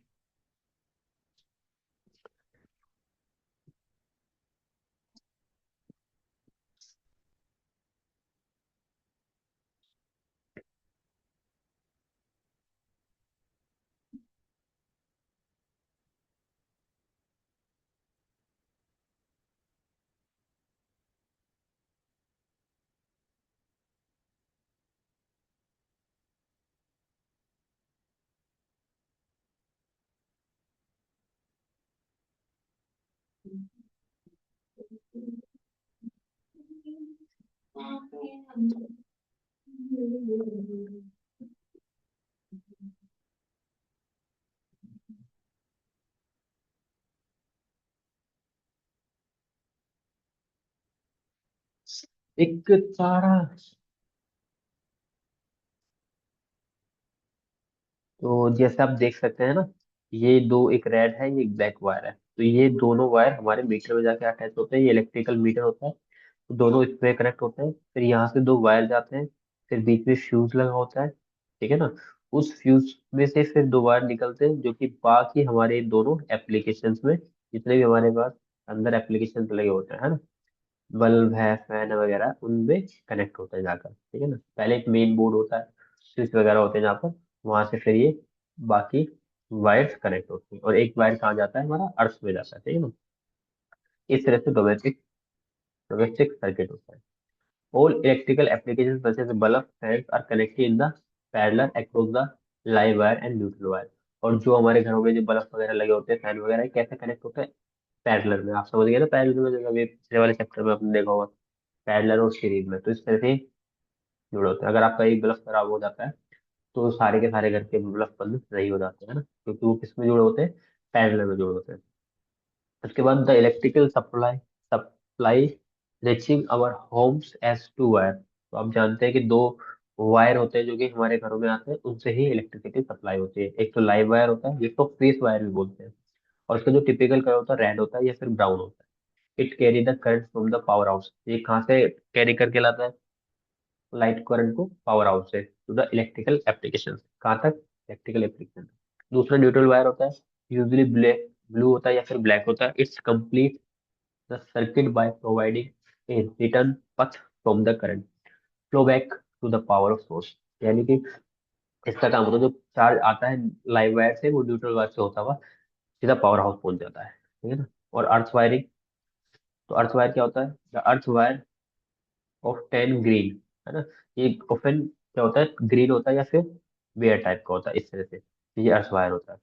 एक तारा। तो जैसे आप देख सकते हैं ना, ये दो, एक रेड है, ये एक ब्लैक वायर है। तो ये दोनों वायर हमारे मीटर में जाके अटैच होते हैं, ये इलेक्ट्रिकल मीटर होता है। तो दोनों इसमें कनेक्ट होते हैं, फिर यहाँ से दो वायर जाते हैं, फिर बीच में फ्यूज लगा होता है, ठीक है ना। उस फ्यूज में से फिर दो वायर निकलते हैं, जो कि बाकी हमारे दोनों एप्लीकेशंस में, जितने भी हमारे पास अंदर एप्लीकेशन लगे होते हैं, है ना, बल्ब है, फैन है वगैरह, उनमें कनेक्ट होता है जाकर, ठीक है ना। पहले एक मेन बोर्ड होता है, स्विच वगैरह होते हैं जहाँ पर, वहां से फिर ये बाकी वायर्स कनेक्ट होती हैं, और एक वायर कहाँ जाता है, हमारा अर्थ में जाता है, ठीक है ना। इस तरह से डोमेस्टिक डोमेस्टिक सर्किट होता है। All electrical applications such as bulb fans are connected in the parallel across the live wire and neutral wire। और जो हमारे घरों में जो बल्ब वगैरह लगे होते हैं, फैन वगैरह, ये कैसे कनेक्ट होते हैं, पैरेलल में। आप समझ गए ना, पैरेलल में, जैसे अभी पिछले वाले चैप्टर में आपने देखा होगा, पैरेलल और सीरीज में, तो इस तरह से जुड़े होते हैं। अगर आपका एक बल्ब खराब हो जाता है, तो सारे के सारे घर के बल्ब बंद नहीं हो जाते हैं ना, क्योंकि वो किस में जुड़े होते हैं, पैरेलल में जुड़े होते हैं। उसके बाद the electrical supply reaching our homes as two wire. तो आप जानते हैं कि दो वायर होते हैं जो कि हमारे घरों में आते हैं, उनसे ही इलेक्ट्रिसिटी सप्लाई होती है। एक तो लाइव वायर होता है, जिसको फेस वायर भी बोलते हैं, और उसका जो टिपिकल कलर होता है रेड होता है या फिर ब्राउन होता है। It carry the current from the power house. ये कहाँ से कैरी करके लाता है, लाइट करंट को पावर हाउस से टू द इलेक्ट्रिकल एप्लीकेशन। कहाँ तक, इलेक्ट्रिकल एप्लीकेशन। दूसरा न्यूट्रल वायर होता है, यूजली ब्लैक ब्लू होता है या फिर ब्लैक होता है। It's complete the circuit by providing a return path from the current flow back to the power of source। यानी कि इसका काम होता है, जो चार्ज आता है लाइव वायर से, वो न्यूट्रल वायर से होता हुआ सीधा पावर हाउस पहुंच जाता है, ठीक है ना। और अर्थ वायरिंग, तो अर्थ वायर क्या होता है, the earth wire of 10 green, है ना। ये ऑफन क्या होता है, ग्रीन होता है या फिर वेयर टाइप का होता है इस तरह से। ये अर्थ वायर होता है।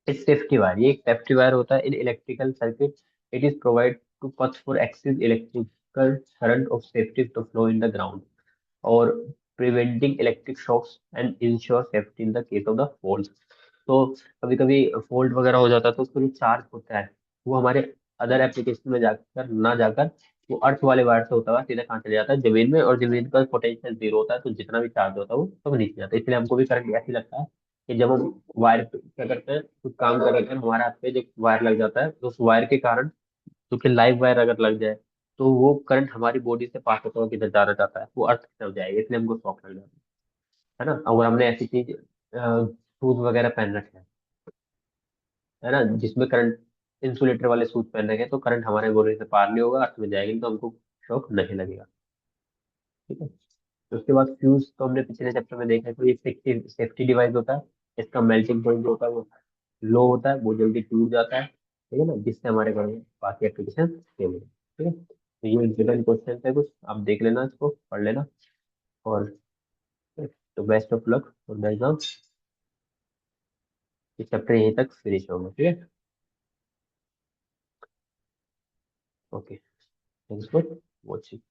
इस सेफ्टी वायर, ये एक सेफ्टी वायर होता है in electrical circuit. It is provide to path for excess electrical current of safety to flow in the ground, और preventing electric shocks and ensure safety in the case of the fault. तो कभी कभी fault वगैरह हो जाता है तो उसका जो चार्ज होता है वो हमारे अदर एप्लीकेशन में जाकर ना जाकर वो अर्थ वाले वायर से होता हुआ सीधा कहाँ चले जाता है, जमीन में। और जमीन का पोटेंशियल जीरो होता है, तो जितना भी चार्ज होता है वो सब नीचे जाता है। इसलिए हमको भी करंट ऐसे ही लगता है कि जब हम वायर पे क्या करते हैं, कुछ काम कर रहे हैं, हमारे हाथ पे जो वायर लग जाता है, तो उस वायर के कारण, क्योंकि लाइव वायर अगर लग जाए तो वो करंट हमारी बॉडी से पास होता हुआ किधर जाना चाहता है, वो अर्थ की तरफ जाएगा, इसलिए हमको शॉक लग जाता है ना। अगर हमने ऐसी चीज शूज वगैरह पहन रखे हैं, है ना, जिसमें करंट, इंसुलेटर वाले शूज पहन रखे हैं, तो करंट हमारे बॉडी से पार नहीं होगा, अर्थ में जाएगी नहीं, तो हमको शॉक नहीं लगेगा। ठीक है। तो उसके बाद फ्यूज तो हमने पिछले चैप्टर में देखा है, तो ये सेफ्टी सेफ्टी डिवाइस होता है। इसका मेल्टिंग पॉइंट जो होता है वो लो होता है, वो जल्दी टूट जाता है, ठीक है ना, जिससे हमारे घर में बाकी एप्लीकेशन सेम है। ठीक है, तो ये इंपॉर्टेंट क्वेश्चन है कुछ, आप देख लेना, इसको पढ़ लेना। और तो बेस्ट ऑफ लक और द एग्जाम। ये चैप्टर यहीं तक फिनिश होगा, ठीक है। Okay, thanks for watching.